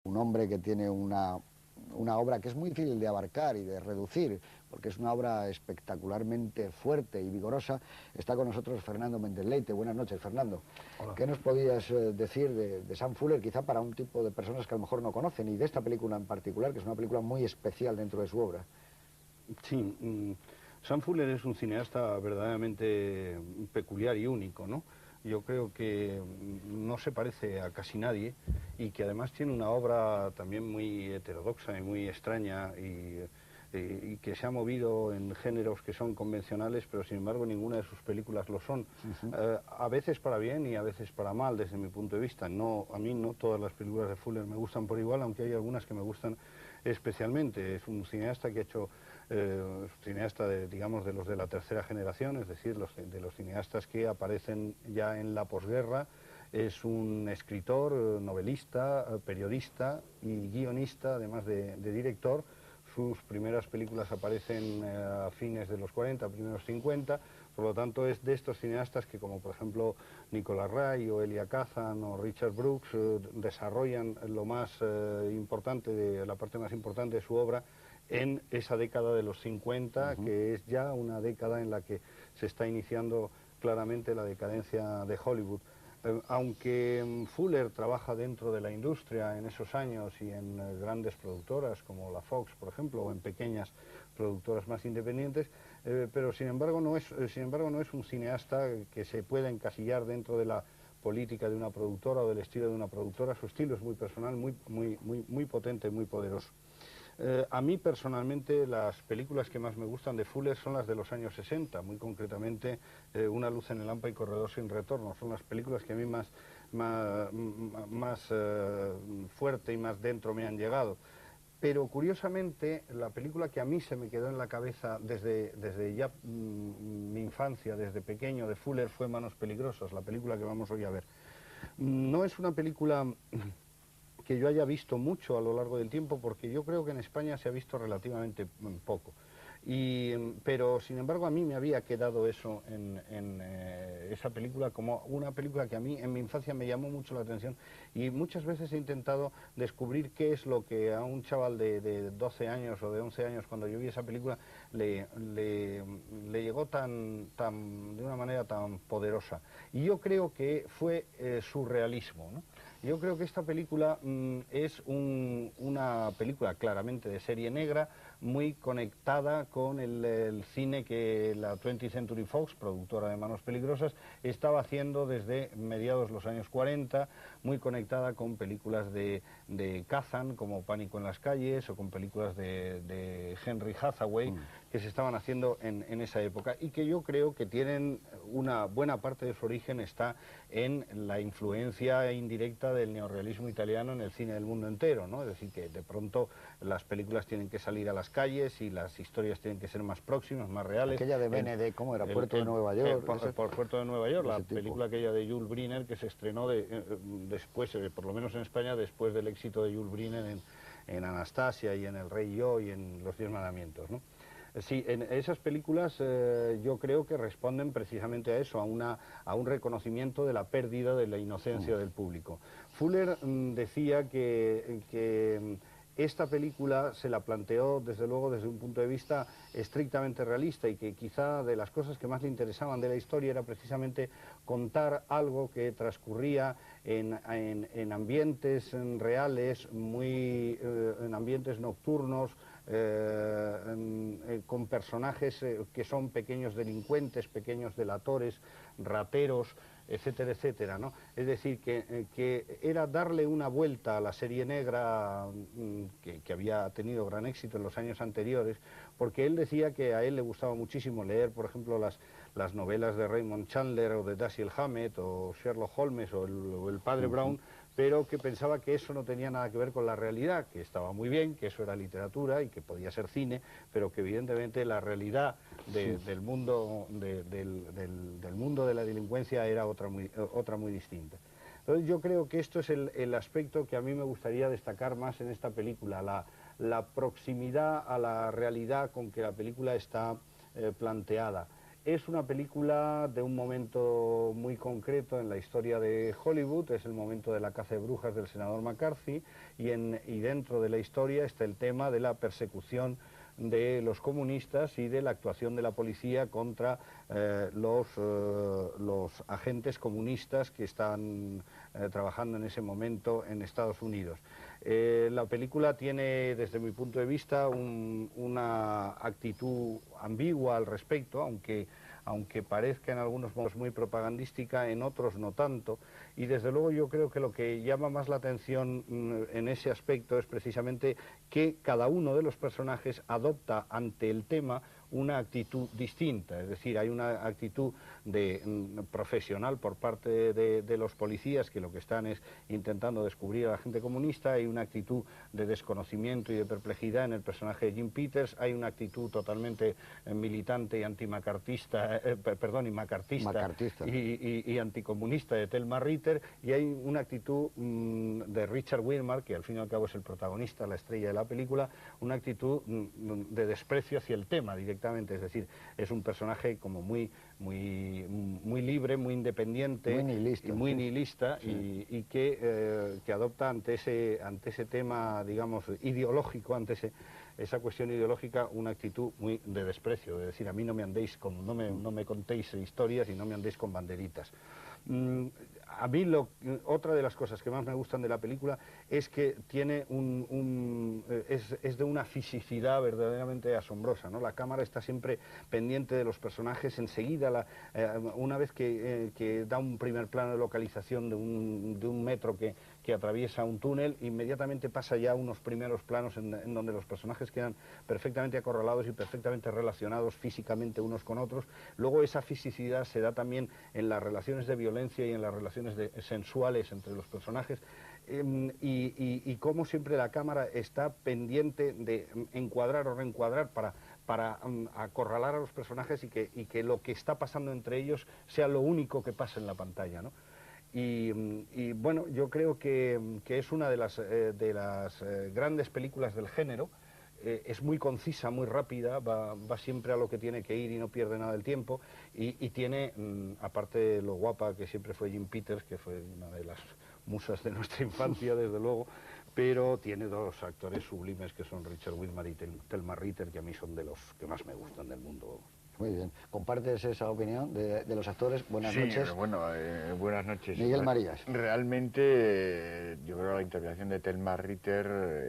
Un hombre que tiene una obra que es muy difícil de abarcar y de reducir, porque es una obra espectacularmente fuerte y vigorosa. Está con nosotros Fernando Méndez Leite. Buenas noches, Fernando. Hola. ¿Qué nos podías decir de Sam Fuller, quizá para un tipo de personas que a lo mejor no conocen, y de esta película en particular, que es una película muy especial dentro de su obra? Sí, Sam Fuller es un cineasta verdaderamente peculiar y único, ¿no? Yo creo que no se parece a casi nadie y que además tiene una obra también muy heterodoxa y muy extraña y que se ha movido en géneros que son convencionales, pero sin embargo ninguna de sus películas lo son. A veces para bien y a veces para mal, desde mi punto de vista. No, a mí no todas las películas de Fuller me gustan por igual, aunque hay algunas que me gustan especialmente. Es un cineasta que ha hecho, cineasta digamos de los de la tercera generación, es decir, de los cineastas que aparecen ya en la posguerra. Es un escritor, novelista, periodista y guionista, además de director. Sus primeras películas aparecen a fines de los 40, primeros 50, por lo tanto es de estos cineastas que, como por ejemplo Nicolas Ray o Elia Kazan o Richard Brooks, desarrollan lo más importante, la parte más importante de su obra en esa década de los 50, que es ya una década en la que se está iniciando claramente la decadencia de Hollywood. Aunque Fuller trabaja dentro de la industria en esos años y en grandes productoras como la Fox, por ejemplo, o en pequeñas productoras más independientes, pero sin embargo no es un cineasta que se pueda encasillar dentro de la política de una productora o del estilo de una productora. Su estilo es muy personal, muy potente, muy poderoso. A mí personalmente las películas que más me gustan de Fuller son las de los años 60, muy concretamente Una luz en el hampa y Corredor sin retorno. Son las películas que a mí más fuerte y más dentro me han llegado. Pero curiosamente, la película que a mí se me quedó en la cabeza desde ya mi infancia, desde pequeño, de Fuller, fue Manos peligrosas, la película que vamos hoy a ver. No es una película que yo haya visto mucho a lo largo del tiempo, porque yo creo que en España se ha visto relativamente poco. Pero sin embargo a mí me había quedado eso en esa película como una película que a mí en mi infancia me llamó mucho la atención, y muchas veces he intentado descubrir qué es lo que a un chaval de 12 años o de 11 años, cuando yo vi esa película, le llegó de una manera tan poderosa. Y yo creo que fue surrealismo, ¿no? Yo creo que esta película es una película claramente de serie negra, muy conectada con el cine que la 20th Century Fox, productora de Manos Peligrosas, estaba haciendo desde mediados de los años 40, muy conectada con películas de Kazan, como Pánico en las calles, o con películas de Henry Hathaway, que se estaban haciendo en esa época, y que yo creo que tienen una buena parte de su origen está en la influencia indirecta del neorrealismo italiano en el cine del mundo entero, ¿no? Es decir, que de pronto las películas tienen que salir a las calles y las historias tienen que ser más próximas, más reales. Aquella de BND, ¿cómo era? Puerto de Nueva York. Por Puerto de Nueva York, la tipo. película aquella de Jules Briner, que se estrenó después, por lo menos en España, después del éxito de Jules Briner en Anastasia y en El Rey y yo y en Los 10 Mandamientos, ¿no? Sí, en esas películas yo creo que responden precisamente a eso, a un reconocimiento de la pérdida de la inocencia del público. Fuller decía que esta película se la planteó desde luego desde un punto de vista estrictamente realista, y que quizá de las cosas que más le interesaban de la historia era precisamente contar algo que transcurría en ambientes reales, en ambientes nocturnos, con personajes que son pequeños delincuentes, pequeños delatores, rateros, etcétera, etcétera, ¿no? Es decir, que era darle una vuelta a la serie negra que había tenido gran éxito en los años anteriores, porque él decía que a él le gustaba muchísimo leer, por ejemplo, las novelas de Raymond Chandler o de Dashiell Hammett o Sherlock Holmes o el Padre Brown, pero que pensaba que eso no tenía nada que ver con la realidad, que estaba muy bien, que eso era literatura y que podía ser cine, pero que evidentemente la realidad del mundo del mundo de la delincuencia era otra muy distinta. Entonces yo creo que esto es el aspecto que a mí me gustaría destacar más en esta película, la proximidad a la realidad con que la película está planteada. Es una película de un momento muy concreto en la historia de Hollywood, es el momento de la caza de brujas del senador McCarthy, y dentro de la historia está el tema de la persecución de los comunistas y de la actuación de la policía contra los agentes comunistas que están trabajando en ese momento en Estados Unidos. La película tiene, desde mi punto de vista, una actitud ambigua al respecto, aunque parezca en algunos momentos muy propagandística, en otros no tanto, y desde luego yo creo que lo que llama más la atención en ese aspecto es precisamente que cada uno de los personajes adopta ante el tema una actitud distinta, es decir, hay una actitud profesional por parte de los policías que lo que están es intentando descubrir a la gente comunista, hay una actitud de desconocimiento y de perplejidad en el personaje de Jim Peters, hay una actitud totalmente militante y antimacartista, y macartista. Y anticomunista de Thelma Ritter, y hay una actitud de Richard Widmark, que al fin y al cabo es el protagonista, la estrella de la película, una actitud de desprecio hacia el tema directamente, es decir, es un personaje como muy libre, muy independiente, muy nihilista sí. y que adopta ante ese tema, digamos, ideológico, esa cuestión ideológica, una actitud muy de desprecio, de decir, a mí no me contéis historias y no me andéis con banderitas. A mí otra de las cosas que más me gustan de la película es que tiene es de una fisicidad verdaderamente asombrosa, ¿no? La cámara está siempre pendiente de los personajes, enseguida, una vez que da un primer plano de localización de un metro que atraviesa un túnel, inmediatamente pasa ya unos primeros planos en donde los personajes quedan perfectamente acorralados y perfectamente relacionados físicamente unos con otros. Luego esa fisicidad se da también en las relaciones de violencia y en las relaciones sensuales entre los personajes, y cómo siempre la cámara está pendiente de encuadrar o reencuadrar para acorralar a los personajes y que lo que está pasando entre ellos sea lo único que pasa en la pantalla, ¿no? Y bueno, yo creo que es una de las grandes películas del género. Es muy concisa, muy rápida, va siempre a lo que tiene que ir y no pierde nada del tiempo, y tiene, aparte de lo guapa que siempre fue Jim Peters, que fue una de las musas de nuestra infancia, desde luego, pero tiene dos actores sublimes que son Richard Widmark y Thelma Ritter, que a mí son de los que más me gustan del mundo. Muy bien. ¿Compartes esa opinión de los actores? Buenas noches. Sí, bueno, buenas noches. Miguel Marías. Realmente, yo creo que la interpretación de Thelma Ritter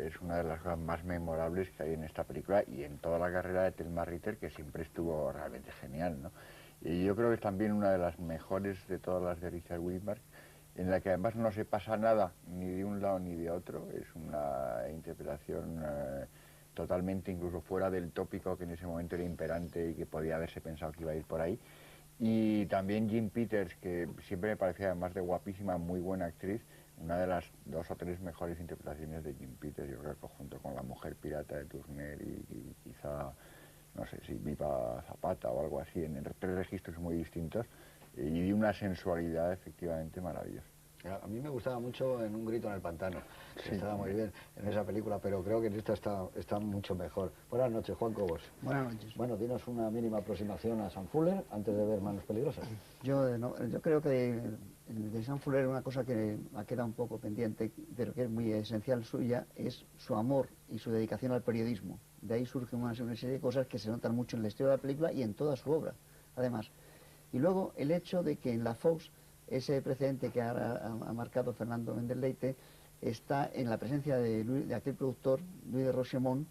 es una de las cosas más memorables que hay en esta película y en toda la carrera de Thelma Ritter, que siempre estuvo realmente genial, ¿no? Y yo creo que es también una de las mejores de todas las de Richard Widmark, en la que además no se pasa nada ni de un lado ni de otro. Es una interpretación totalmente incluso fuera del tópico que en ese momento era imperante y que podía haberse pensado que iba a ir por ahí. Y también Jim Peters, que siempre me parecía, además de guapísima, muy buena actriz, una de las 2 o 3 mejores interpretaciones de Jim Peters, yo creo que junto con La mujer pirata de Turner y quizá, no sé si Viva Zapata o algo así, en 3 registros muy distintos, y de una sensualidad efectivamente maravillosa. A mí me gustaba mucho en Un grito en el pantano, que estaba muy bien en esa película, pero creo que en esta está mucho mejor. Buenas noches, Juan Cobos. Buenas noches. Bueno, dinos una mínima aproximación a Sam Fuller antes de ver Manos peligrosas. Yo creo que de Sam Fuller una cosa que ha quedado un poco pendiente, pero que es muy esencial suya, es su amor y su dedicación al periodismo. De ahí surge una serie de cosas que se notan mucho en la historia de la película y en toda su obra, además. Y luego el hecho de que en la Fox ese precedente que ha marcado Fernando Méndez Leite está en la presencia de aquel productor, Luis de Rochemont,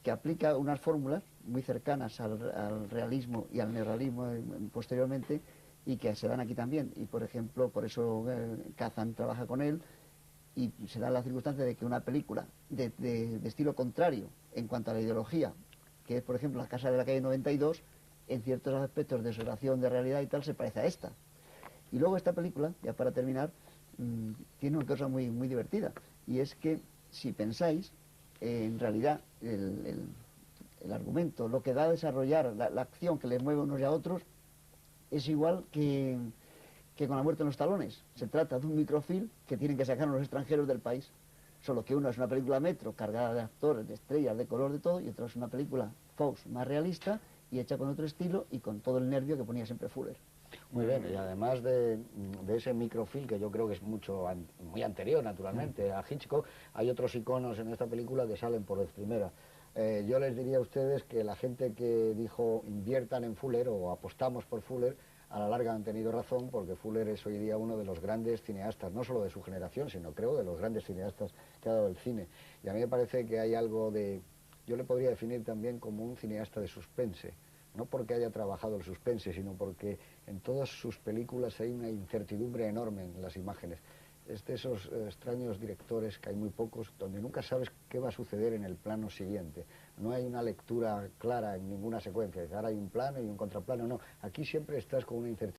que aplica unas fórmulas muy cercanas al realismo y al neorrealismo posteriormente, y que se dan aquí también. Y por ejemplo, por eso Kazan trabaja con él, y se da la circunstancia de que una película de estilo contrario en cuanto a la ideología, que es por ejemplo La casa de la calle 92, en ciertos aspectos de su relación de realidad y tal, se parece a esta. Y luego esta película, ya para terminar, tiene una cosa muy divertida, y es que si pensáis, en realidad el argumento, lo que da a desarrollar la acción que les mueve unos y a otros, es igual que con La muerte en los talones. Se trata de un microfilm que tienen que sacar los extranjeros del país, solo que uno es una película metro cargada de actores, de estrellas, de color, de todo, y otra es una película Fox más realista, y hecha con otro estilo y con todo el nervio que ponía siempre Fuller. Muy bien, y además de ese microfilm, que yo creo que es muy anterior, naturalmente, a Hitchcock, hay otros iconos en esta película que salen por vez primera. Yo les diría a ustedes que la gente que dijo inviertan en Fuller o apostamos por Fuller, a la larga han tenido razón, porque Fuller es hoy día uno de los grandes cineastas, no solo de su generación, sino creo de los grandes cineastas que ha dado el cine. Y a mí me parece que hay algo de, yo le podría definir también como un cineasta de suspense, no porque haya trabajado el suspense, sino porque en todas sus películas hay una incertidumbre enorme en las imágenes. Es de esos extraños directores, que hay muy pocos, donde nunca sabes qué va a suceder en el plano siguiente. No hay una lectura clara en ninguna secuencia. Ahora hay un plano y un contraplano, no. Aquí siempre estás con una incertidumbre.